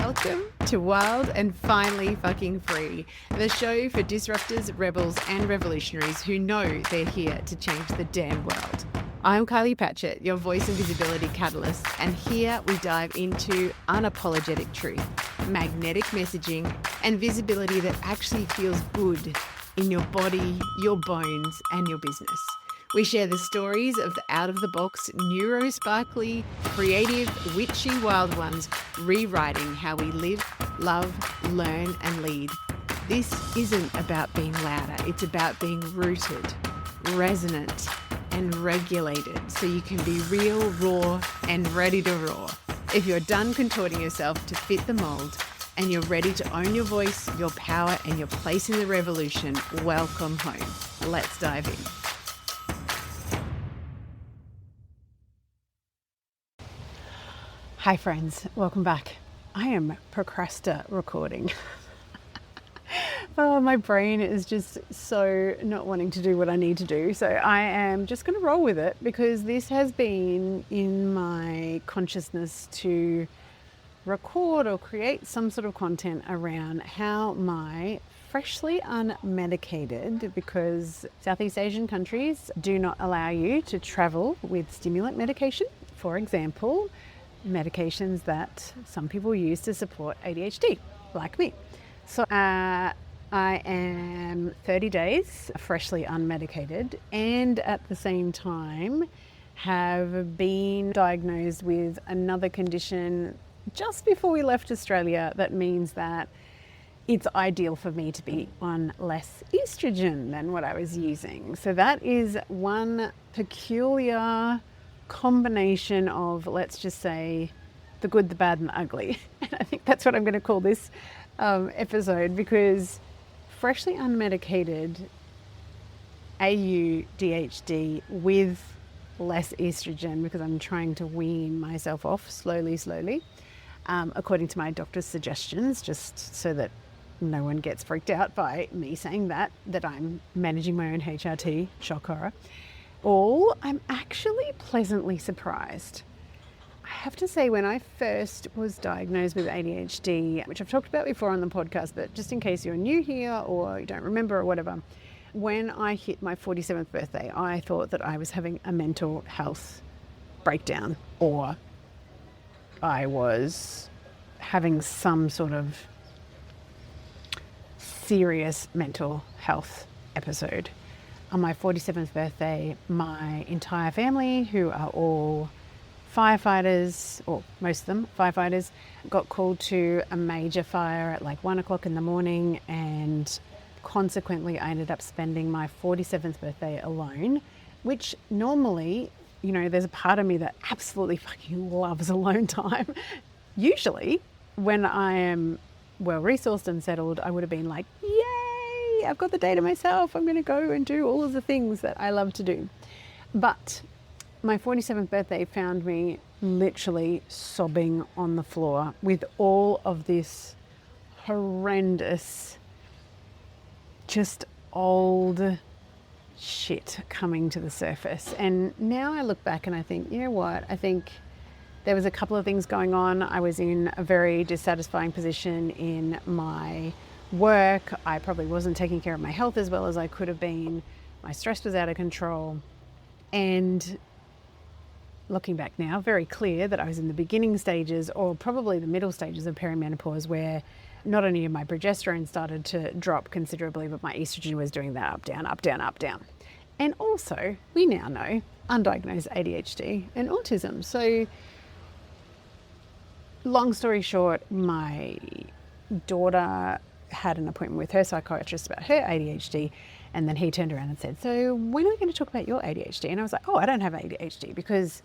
Welcome to Wild and Finally Fucking Free, the show for disruptors, rebels, and revolutionaries who know they're here to change the damn world. I'm Kylie Patchett, your voice and visibility catalyst, and here we dive into unapologetic truth, magnetic messaging, and visibility that actually feels good in your body, your bones, and your business. We share the stories of the out-of-the-box, neuro-sparkly, creative, witchy wild ones, rewriting how we live, love, learn, and lead. This isn't about being louder. It's about being rooted, resonant, and regulated so you can be real, raw, and ready to roar. If you're done contorting yourself to fit the mold and you're ready to own your voice, your power, and your place in the revolution, welcome home. Let's dive in. Hi friends, welcome back. I am procrasta-recording. Oh, my brain is just so not wanting to do what I need to do. So I am just going to roll with it because this has been in my consciousness to record or create some sort of content around how my freshly unmedicated, because Southeast Asian countries do not allow you to travel with stimulant medication. For example, medications that some people use to support ADHD, like me. So I am 30 days freshly unmedicated and at the same time have been diagnosed with another condition just before we left Australia that means that it's ideal for me to be on less estrogen than what I was using. So that is one peculiar combination of, let's just say, the good, the bad, and the ugly. And I think that's what I'm going to call this episode, because freshly unmedicated AuDHD with less estrogen, because I'm trying to wean myself off slowly, according to my doctor's suggestions, just so that no one gets freaked out by me saying that I'm managing my own HRT, shock horror. I'm actually pleasantly surprised. I have to say, when I first was diagnosed with ADHD, which I've talked about before on the podcast, but just in case you're new here or you don't remember or whatever, when I hit my 47th birthday, I thought that I was having a mental health breakdown, or I was having some sort of serious mental health episode. On my 47th birthday, my entire family, who are all firefighters, or most of them firefighters, got called to a major fire at like 1 o'clock in the morning, and consequently I ended up spending my 47th birthday alone, which normally, you know, there's a part of me that absolutely fucking loves alone time. Usually when I am well resourced and settled, I would have been like, yay, I've got the day to myself, I'm going to go and do all of the things that I love to do. But my 47th birthday found me literally sobbing on the floor with all of this horrendous, just old shit coming to the surface. And now I look back and I think, you know what, I think there was a couple of things going on. I was in a very dissatisfying position in my work. I probably wasn't taking care of my health as well as I could have been. My stress was out of control. And looking back now, very clear that I was in the beginning stages, or probably the middle stages of perimenopause, where not only had my progesterone started to drop considerably, but my estrogen was doing that up, down, up, down, up, down. And also, we now know undiagnosed ADHD and autism. So long story short, my daughter had an appointment with her psychiatrist about her ADHD, and then he turned around and said, so when are we going to talk about your ADHD? And I was like, oh, I don't have ADHD, because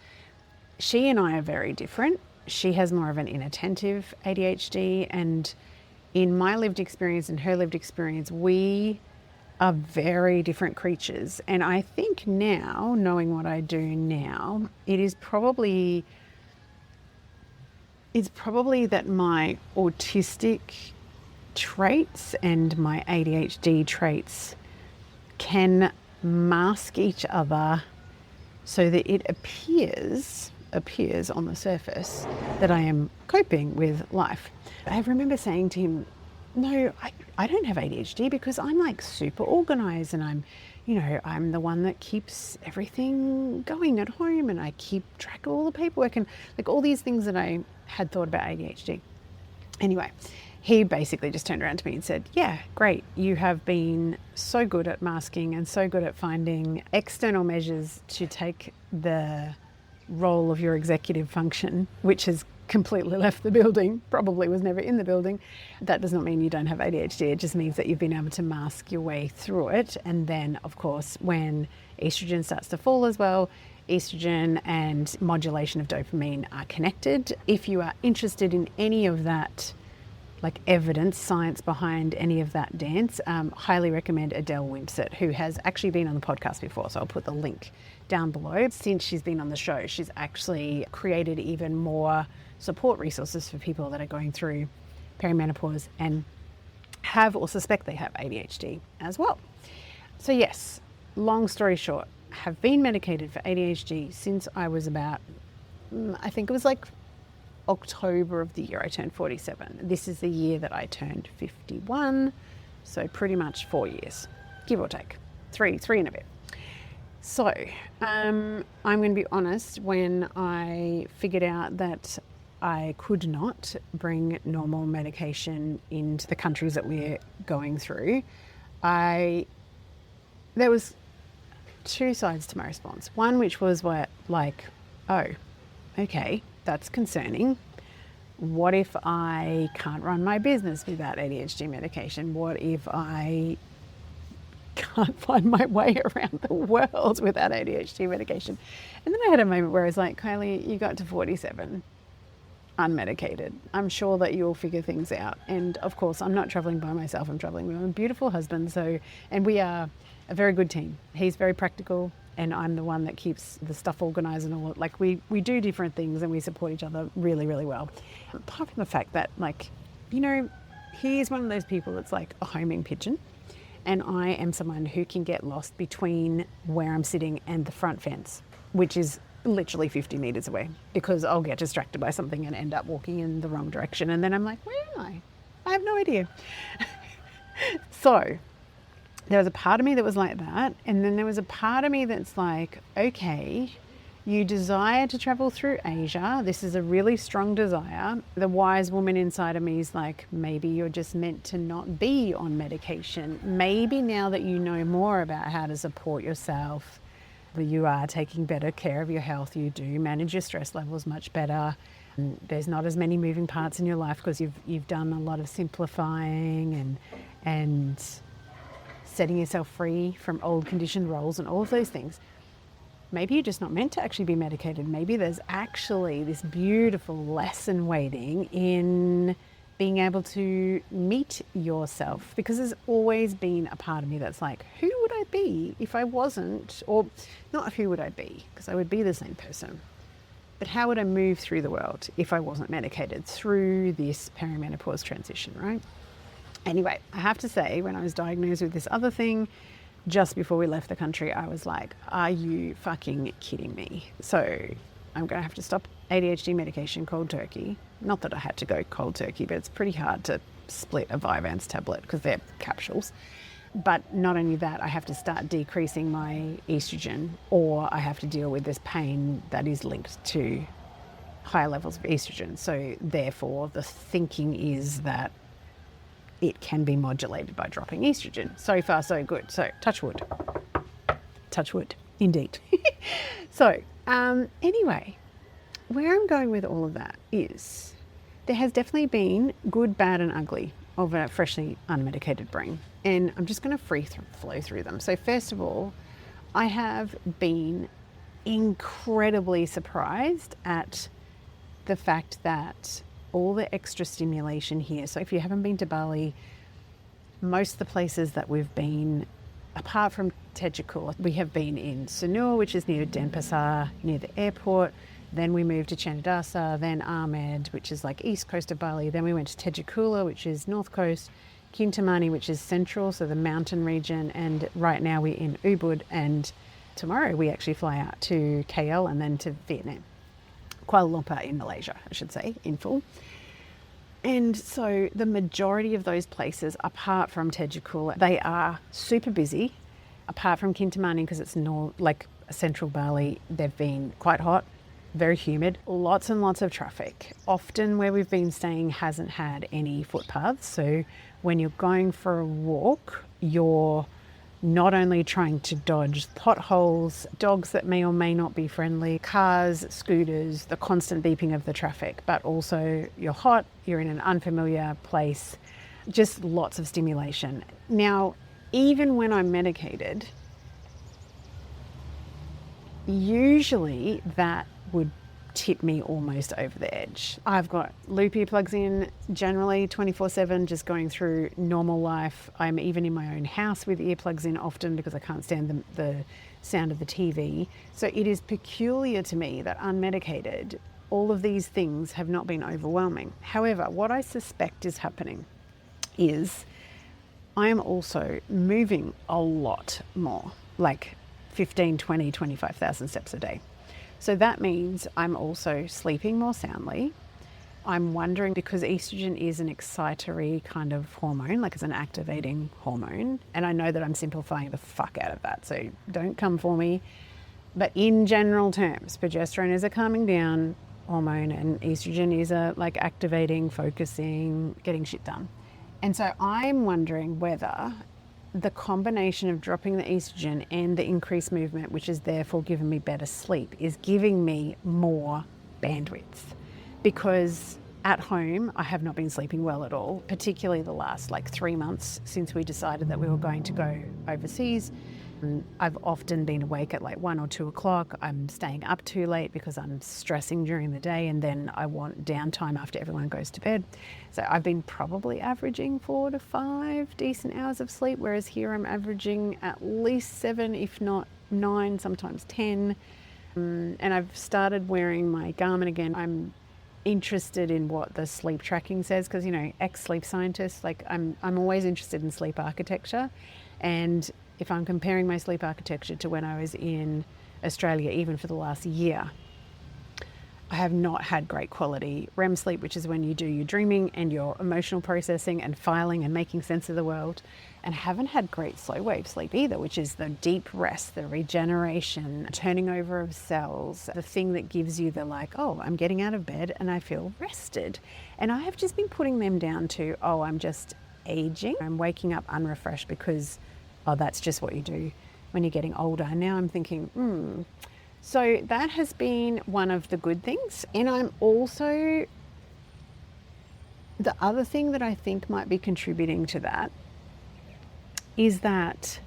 she and I are very different. She has more of an inattentive ADHD, and in my lived experience and her lived experience, we are very different creatures. And I think now, knowing what I do now, it's probably that my autistic traits and my ADHD traits can mask each other so that it appears appears on the surface that I am coping with life. I remember saying to him, no, I don't have ADHD because I'm like super organized and I'm the one that keeps everything going at home and I keep track of all the paperwork and like all these things that I had thought about ADHD. Anyway, he basically just turned around to me and said, yeah, great. You have been so good at masking and so good at finding external measures to take the role of your executive function, which has completely left the building, probably was never in the building. That does not mean you don't have ADHD. It just means that you've been able to mask your way through it. And then, of course, when estrogen starts to fall as well, estrogen and modulation of dopamine are connected. If you are interested in any of that, like evidence, science behind any of that dance, highly recommend Adele Wimpsett, who has actually been on the podcast before. So I'll put the link down below. Since she's been on the show, she's actually created even more support resources for people that are going through perimenopause and have or suspect they have ADHD as well. So yes, long story short, have been medicated for ADHD since I was about, I think it was like October of the year I turned 47. This is the year that I turned 51. So pretty much 4 years, give or take, three and a bit. So I'm going to be honest, when I figured out that I could not bring normal medication into the countries that we're going through, there was two sides to my response. One, which was like, oh, okay, that's concerning. What if I can't run my business without ADHD medication? What if I can't find my way around the world without ADHD medication? And then I had a moment where I was like, Kylie, you got to 47 unmedicated. I'm sure that you'll figure things out. And of course, I'm not traveling by myself. I'm traveling with my beautiful husband. And we are a very good team. He's very practical and I'm the one that keeps the stuff organized and all. Like we do different things and we support each other really, really well. Apart from the fact that he's one of those people that's like a homing pigeon. And I am someone who can get lost between where I'm sitting and the front fence, which is literally 50 meters away, because I'll get distracted by something and end up walking in the wrong direction. And then I'm like, where am I? I have no idea. So there was a part of me that was like that. And then there was a part of me that's like, okay, you desire to travel through Asia. This is a really strong desire. The wise woman inside of me is like, maybe you're just meant to not be on medication. Maybe now that you know more about how to support yourself, you are taking better care of your health. You do manage your stress levels much better. There's not as many moving parts in your life because you've done a lot of simplifying and setting yourself free from old conditioned roles and all of those things. Maybe you're just not meant to actually be medicated. Maybe there's actually this beautiful lesson waiting in being able to meet yourself, because there's always been a part of me that's like, who would I be if I wasn't, or not who would I be, because I would be the same person, but how would I move through the world if I wasn't medicated through this perimenopause transition, right? Anyway, I have to say, when I was diagnosed with this other thing, just before we left the country, I was like, are you fucking kidding me? So I'm going to have to stop ADHD medication cold turkey. Not that I had to go cold turkey, but it's pretty hard to split a Vyvanse tablet because they're capsules. But not only that, I have to start decreasing my estrogen, or I have to deal with this pain that is linked to higher levels of estrogen. So therefore, the thinking is that it can be modulated by dropping estrogen. So far, so good. So touch wood. Touch wood, indeed. So anyway, where I'm going with all of that is there has definitely been good, bad and ugly of a freshly unmedicated brain. And I'm just going to flow through them. So first of all, I have been incredibly surprised at the fact that all the extra stimulation here. So if you haven't been to Bali, most of the places that we've been, apart from Tejjakula, we have been in Sanur, which is near Denpasar, near the airport. Then we moved to Chandasa, then Ahmed, which is like east coast of Bali. Then we went to Tejjakula, which is north coast, Kintamani, which is central, so the mountain region. And right now we're in Ubud, and tomorrow we actually fly out to KL and then to Vietnam. Kuala Lumpur in Malaysia, I should say, in full. And so the majority of those places, apart from Tejikul, they are super busy. Apart from Kintamani, because it's like central Bali, they've been quite hot, very humid, lots and lots of traffic. Often where we've been staying hasn't had any footpaths. So when you're going for a walk, you're not only trying to dodge potholes, dogs that may or may not be friendly, cars, scooters, the constant beeping of the traffic, but also you're hot, you're in an unfamiliar place, just lots of stimulation. Now, even when I'm medicated, usually that would tip me almost over the edge. I've got loop earplugs in generally 24/7, just going through normal life. I'm even in my own house with earplugs in often because I can't stand the sound of the TV. So it is peculiar to me that unmedicated, all of these things have not been overwhelming. However, what I suspect is happening is I am also moving a lot more, like 15, 20, 25,000 steps a day. So that means I'm also sleeping more soundly. I'm wondering, because estrogen is an excitatory kind of hormone, like it's an activating hormone. And I know that I'm simplifying the fuck out of that, so don't come for me. But in general terms, progesterone is a calming down hormone and estrogen is a like activating, focusing, getting shit done. And so I'm wondering whether the combination of dropping the estrogen and the increased movement, which is therefore giving me better sleep, is giving me more bandwidth. Because at home, I have not been sleeping well at all, particularly the last 3 months since we decided that we were going to go overseas. I've often been awake at 1 or 2 o'clock. I'm staying up too late because I'm stressing during the day, and then I want downtime after everyone goes to bed. So I've been probably averaging 4 to 5 decent hours of sleep, whereas here I'm averaging at least 7, if not 9, sometimes 10. And I've started wearing my Garmin again. I'm interested in what the sleep tracking says because, ex-sleep scientist, I'm always interested in sleep architecture. And if I'm comparing my sleep architecture to when I was in Australia, even for the last year, I have not had great quality REM sleep, which is when you do your dreaming and your emotional processing and filing and making sense of the world, and haven't had great slow wave sleep either, which is the deep rest, the regeneration, turning over of cells, the thing that gives you the I'm getting out of bed and I feel rested. And I have just been putting them down to, I'm just aging. I'm waking up unrefreshed because that's just what you do when you're getting older. And now I'm thinking, So that has been one of the good things. And I'm also, the other thing that I think might be contributing to that is that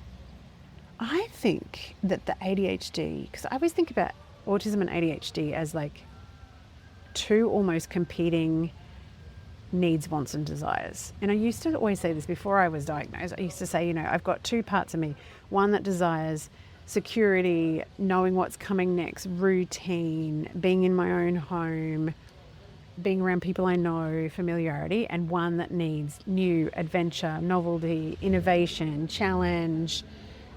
I think that the ADHD, because I always think about autism and ADHD as two almost competing needs, wants and desires. And I used to always say this before I was diagnosed. I used to say, I've got two parts of me. One that desires security, knowing what's coming next, routine, being in my own home, being around people I know, familiarity, and one that needs new adventure, novelty, innovation, challenge,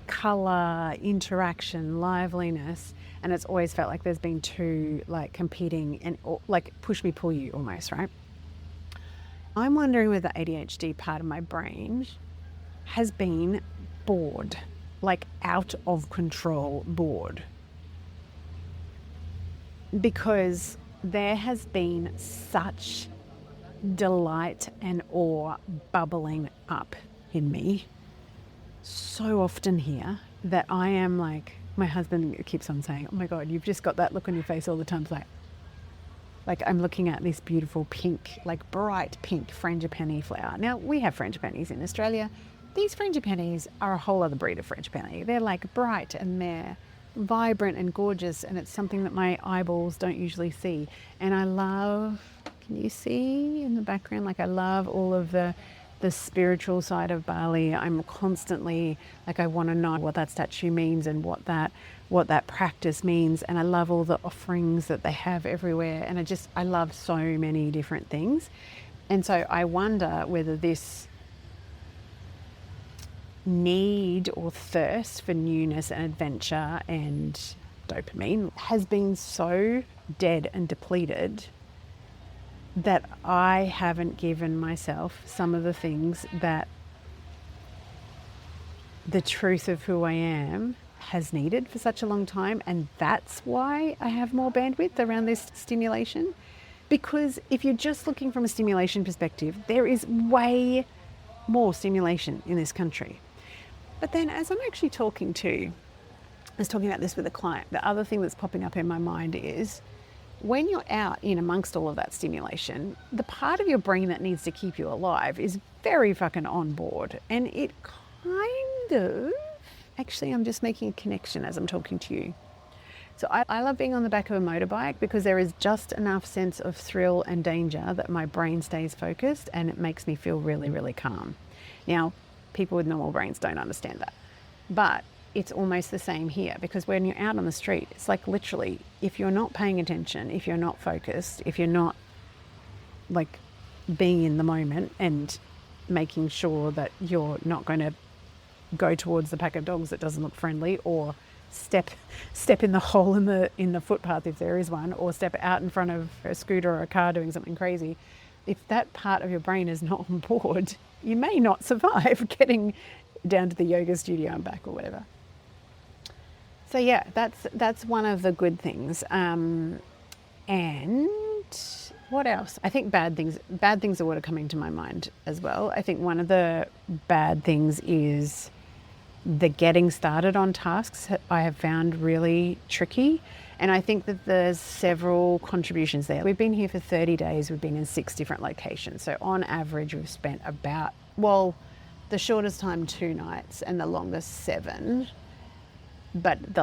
colour, interaction, liveliness. And it's always felt like there's been two competing and push me, pull you almost, right? I'm wondering whether the ADHD part of my brain has been bored, out of control bored. Because there has been such delight and awe bubbling up in me so often here that I am my husband keeps on saying, oh my God, you've just got that look on your face all the time. It's I'm looking at this beautiful pink, bright pink frangipani flower. Now, we have frangipanis in Australia. These frangipanis are a whole other breed of frangipani. They're bright and they're vibrant and gorgeous, and it's something that my eyeballs don't usually see. And I love, can you see in the background? I love all of the spiritual side of Bali. I'm constantly I want to know what that statue means and what that practice means. And I love all the offerings that they have everywhere. And I love so many different things. And so I wonder whether this need or thirst for newness and adventure and dopamine, has been so dead and depleted that I haven't given myself some of the things that the truth of who I am has needed for such a long time. And that's why I have more bandwidth around this stimulation. Because if you're just looking from a stimulation perspective, there is way more stimulation in this country. But then as I'm actually I was talking about this with a client, the other thing that's popping up in my mind is when you're out in amongst all of that stimulation, the part of your brain that needs to keep you alive is very fucking on board. And it kind of, actually, I'm just making a connection as I'm talking to you. So I love being on the back of a motorbike because there is just enough sense of thrill and danger that my brain stays focused and it makes me feel really, really calm. Now, people with normal brains don't understand that. But it's almost the same here, because when you're out on the street, it's like literally, if you're not paying attention, if you're not focused, if you're not like being in the moment and making sure that you're not going to go towards the pack of dogs that doesn't look friendly, or step in the hole in the footpath if there is one, or step out in front of a scooter or a car doing something crazy, if that part of your brain is not on board, you may not survive getting down to the yoga studio and back or whatever. So yeah, that's one of the good things. And what else? I think bad things are what are coming to my mind as well. I think one of the bad things is the getting started on tasks I have found really tricky. And I think that there's several contributions there. We've been here for 30 days. We've been in 6 different locations. So on average, we've spent about, the shortest time 2 nights and the longest 7. But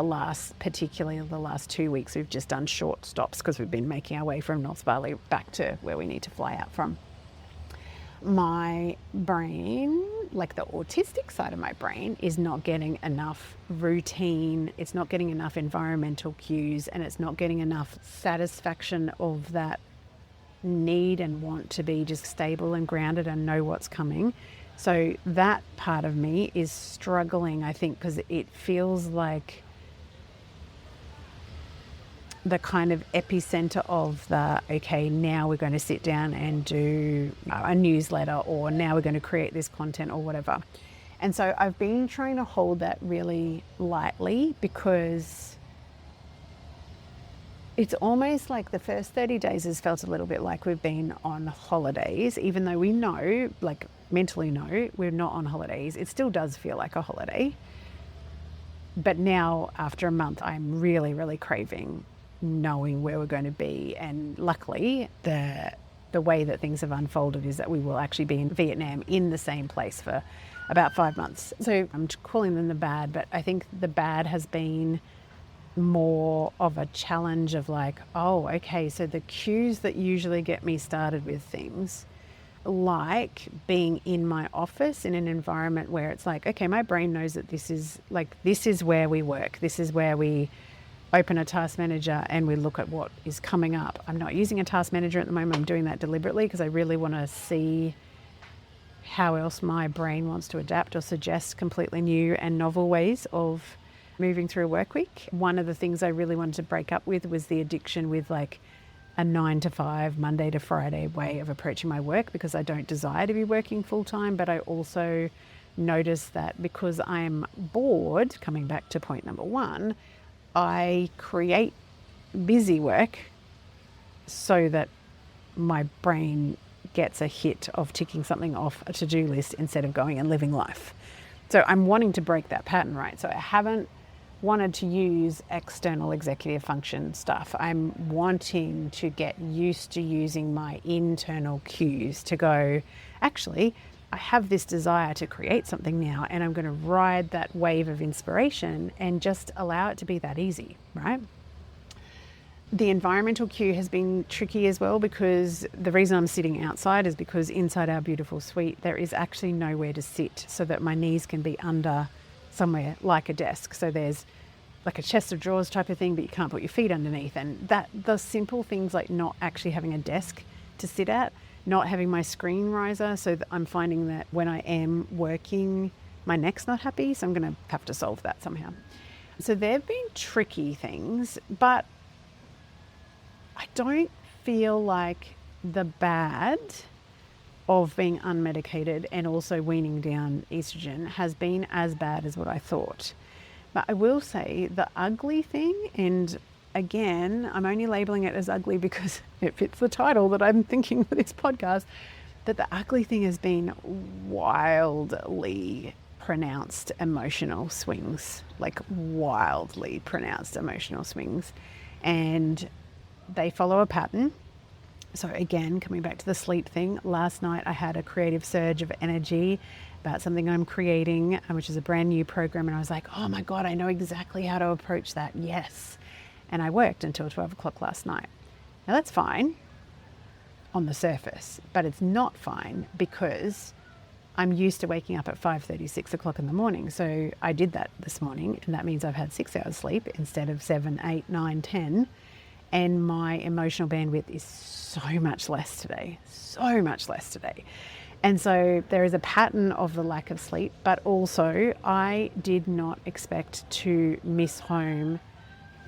particularly the last 2 weeks, we've just done short stops because we've been making our way from North Bali back to where we need to fly out from. My brain, like the autistic side of my brain, is not getting enough routine. It's not getting enough environmental cues, and it's not getting enough satisfaction of that need and want to be just stable and grounded and know what's coming. So that part of me is struggling, I think, because it feels like the kind of epicenter of okay, now we're going to sit down and do a newsletter, or now we're going to create this content or whatever. And so I've been trying to hold that really lightly, because it's almost like the first 30 days has felt a little bit like we've been on holidays, even though we know, like mentally know, we're not on holidays. It still does feel like a holiday. But now, after a month, I'm really, really craving knowing where we're going to be. And luckily, the way that things have unfolded is that we will actually be in Vietnam in the same place for about 5 months. So I'm calling them the bad, but I think the bad has been more of a challenge of like, oh, okay, so the cues that usually get me started with things, like being in my office in an environment where it's like, okay, my brain knows that this is where we work. This is where we open a task manager and we look at what is coming up. I'm not using a task manager at the moment. I'm doing that deliberately because I really want to see how else my brain wants to adapt or suggest completely new and novel ways of moving through a work week. One of the things I really wanted to break up with was the addiction with like a 9 to 5, Monday to Friday way of approaching my work, because I don't desire to be working full time, but I also notice that because I'm bored, coming back to point number 1, I create busy work so that my brain gets a hit of ticking something off a to-do list instead of going and living life. So I'm wanting to break that pattern, right? So I haven't wanted to use external executive function stuff. I'm wanting to get used to using my internal cues to go, actually, I have this desire to create something now, and I'm going to ride that wave of inspiration and just allow it to be that easy, right? The environmental cue has been tricky as well, because the reason I'm sitting outside is because inside our beautiful suite, there is actually nowhere to sit so that my knees can be under somewhere like a desk. So there's like a chest of drawers type of thing, but you can't put your feet underneath. And that the simple things like not actually having a desk to sit at, not having my screen riser, so that I'm finding that when I am working, my neck's not happy. So I'm going to have to solve that somehow. So they've been tricky things, but I don't feel like the bad of being unmedicated and also weaning down estrogen has been as bad as what I thought. But I will say the ugly thing, and again, I'm only labeling it as ugly because it fits the title that I'm thinking for this podcast, that the ugly thing has been wildly pronounced emotional swings, like wildly pronounced emotional swings. And they follow a pattern. So again, coming back to the sleep thing, last night I had a creative surge of energy about something I'm creating, which is a brand new program. And I was like, oh my God, I know exactly how to approach that. Yes. And I worked until 12 o'clock last night. Now that's fine on the surface, but it's not fine because I'm used to waking up at 5:30, 6 o'clock in the morning. So I did that this morning, and that means I've had 6 hours sleep instead of 7, 8, 9, 10. And my emotional bandwidth is so much less today, so much less today. And so there is a pattern of the lack of sleep, but also I did not expect to miss home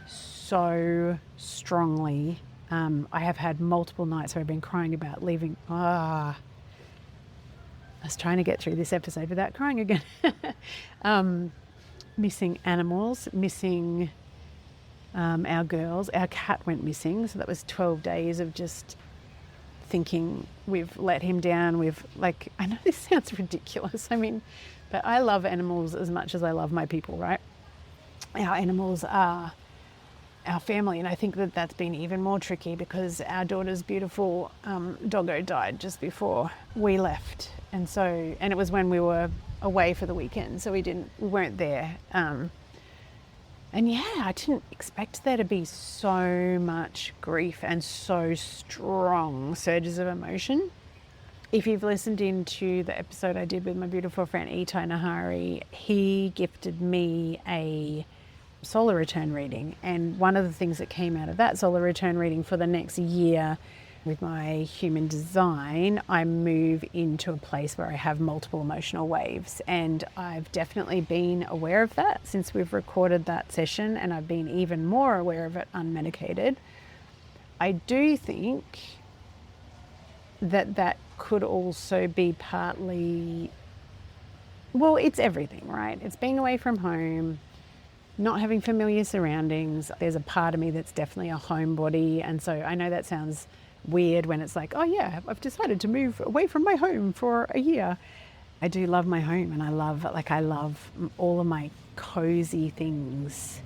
so strongly. I have had multiple nights where I've been crying about leaving. I was trying to get through this episode without crying again. Missing animals, missing our girls. Our cat went missing, so that was 12 days of just thinking we've let him down. I know this sounds ridiculous, but I love animals as much as I love my people, right? Our animals are our family, and I think that that's been even more tricky because our daughter's beautiful doggo died just before we left, and it was when we were away for the weekend, so we weren't there. And yeah, I didn't expect there to be so much grief and so strong surges of emotion. If you've listened into the episode I did with my beautiful friend Itai Nahari, he gifted me a solar return reading. And one of the things that came out of that solar return reading for the next year with my human design, I move into a place where I have multiple emotional waves. And I've definitely been aware of that since we've recorded that session, and I've been even more aware of it unmedicated. I do think that could also be partly, well, it's everything, right? It's being away from home, not having familiar surroundings. There's a part of me that's definitely a homebody. And so I know that sounds weird when it's like, oh yeah, I've decided to move away from my home for a year. I do love my home, and I love all of my cozy things.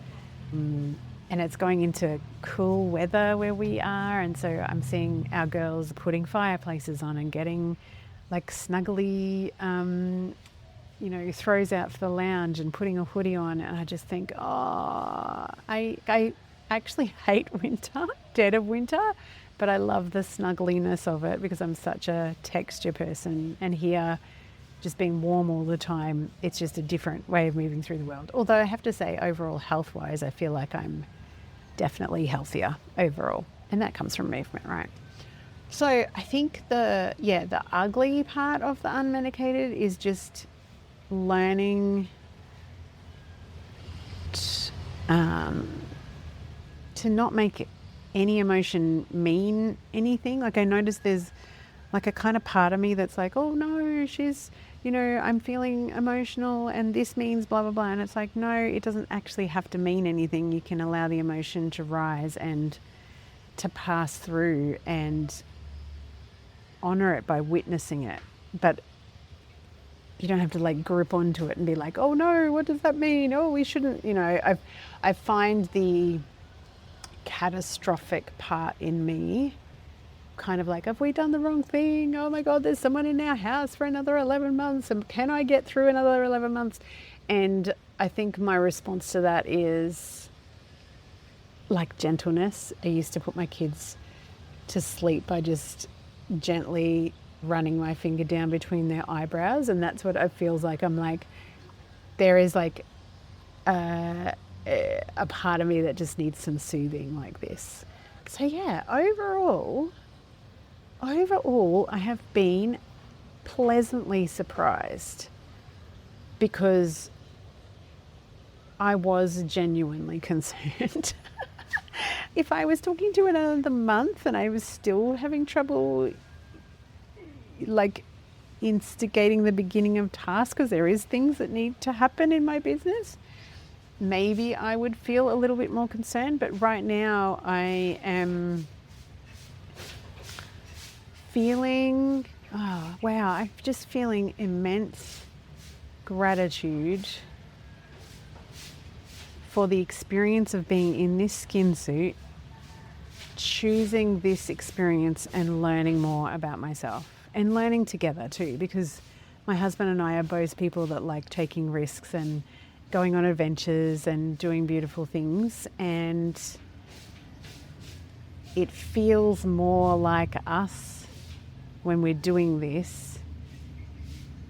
And it's going into cool weather where we are, and so I'm seeing our girls putting fireplaces on and getting like snuggly throws out for the lounge and putting a hoodie on, and I just think, I actually hate winter, dead of winter, but I love the snuggliness of it because I'm such a texture person, and here just being warm all the time, it's just a different way of moving through the world. Although I have to say, overall health-wise, I feel like I'm definitely healthier overall, and that comes from movement, right? So I think the ugly part of the unmedicated is just learning to not make any emotion mean anything. Like I notice there's like a kind of part of me that's like, oh no, she's, I'm feeling emotional and this means blah, blah, blah. And it's like, no, it doesn't actually have to mean anything. You can allow the emotion to rise and to pass through and honor it by witnessing it. But you don't have to like grip onto it and be like, oh no, what does that mean? Oh, we shouldn't, I find the catastrophic part in me kind of like, have we done the wrong thing? Oh my God, there's someone in our house for another 11 months. And can I get through another 11 months? And I think my response to that is like gentleness. I used to put my kids to sleep by just gently running my finger down between their eyebrows. And that's what it feels like. I'm like, there is like a part of me that just needs some soothing like this. So yeah, overall, I have been pleasantly surprised because I was genuinely concerned. If I was talking to another month and I was still having trouble like instigating the beginning of tasks, because there is things that need to happen in my business, maybe I would feel a little bit more concerned. But right now I am feeling, I'm just feeling immense gratitude for the experience of being in this skin suit, choosing this experience and learning more about myself, and learning together too, because my husband and I are both people that like taking risks and going on adventures and doing beautiful things, and it feels more like us when we're doing this.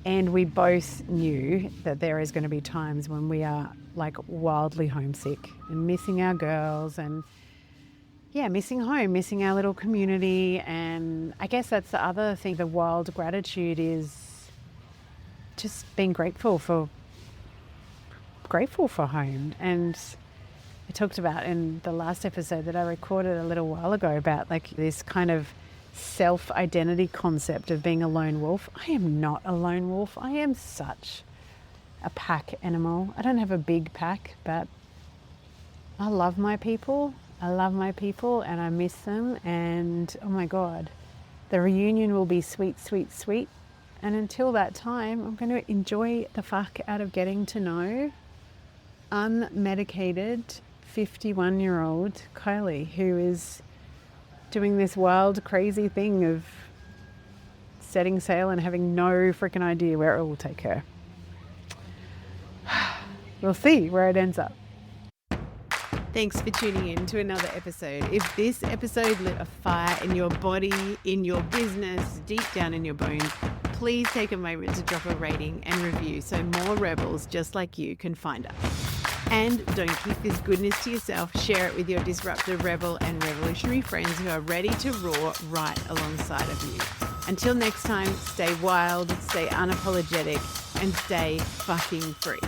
And we both knew that there is going to be times when we are like wildly homesick and missing our girls, and missing home, missing our little community. And I guess that's the other thing, the wild gratitude is just being grateful for home. And I talked about in the last episode that I recorded a little while ago about like this kind of self-identity concept of being a lone wolf. I am not a lone wolf. I am such a pack animal. I don't have a big pack, but I love my people. And I miss them. And oh my God, the reunion will be sweet, sweet, sweet. And until that time, I'm going to enjoy the fuck out of getting to know unmedicated 51-year-old Kylie, who is doing this wild, crazy thing of setting sail and having no freaking idea where it will take her. We'll see where it ends up. Thanks for tuning in to another episode. If this episode lit a fire in your body, in your business, deep down in your bones, please take a moment to drop a rating and review so more rebels just like you can find us. And don't keep this goodness to yourself. Share it with your disruptive rebel and revolutionary friends who are ready to roar right alongside of you. Until next time, stay wild, stay unapologetic, and stay fucking free.